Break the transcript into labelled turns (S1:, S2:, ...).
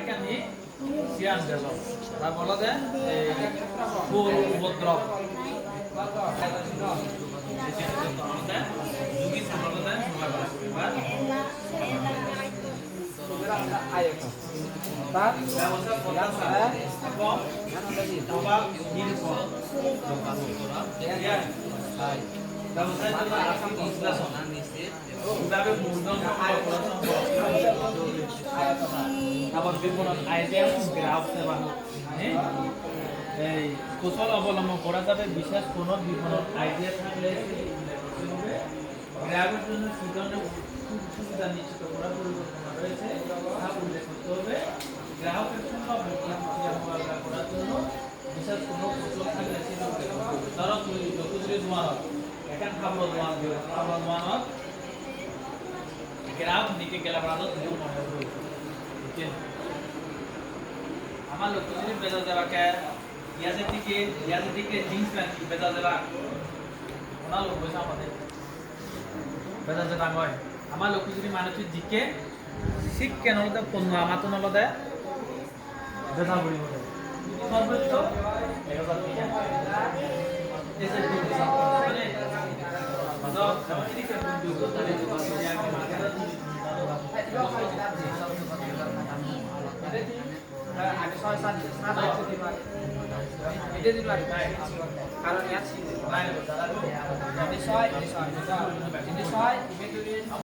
S1: kan ni sian jalo. Nah bola deh full drop. Juga sebelum deh
S2: ayo. Start. Yang saya. Apa? Apa? Ini kok. Ya. Baik.
S1: Kalau saya coba akan istilah sonan nisir, udah be mudong আবার বিভিন্ন idea graph সেবানো এই কৌশল অবলম্বন করা যাবে বিশেষ কোনো বিভিন্ন আইডিয়া থাকলে গ্রাফের জন্য কি ধরনের সুবিধা নিশ্চিত করার পরিকল্পনা রয়েছে তা উল্লেখ করতে হবে গ্রাহকের সম্ভব মোকাবিলা করার জন্য বিশেষ কোনো কৌশল থাকলে সেটা উল্লেখ করতে হবে ধরো তুই যতদূরে দোয়ানো এখন খাবো দোয়ানো গ্রাফ নিকে গেলা বাড়ানো তুই মনে রয়েছে আমার লোক যদি বেজা দেবা কে ইয়াজের দিকে জিন্স প্যান্ট বেজা দেবা ওনা লোক বসে আমাদের বেজা দেবা হয় আমার লোক যদি মানুষের দিকে শিখ কেন হতে পণ্য আমার তো নলদে বেজা বলি বলে সর্বোচ্চ 1000 টাকা এসে দিতে মানে বাজার খাবারের কি বন্ধু তাহলে ada soal satu itu di luar. Itu di luar. Kalau lihat sini. Ini soal, ini soal. Ini soal, ini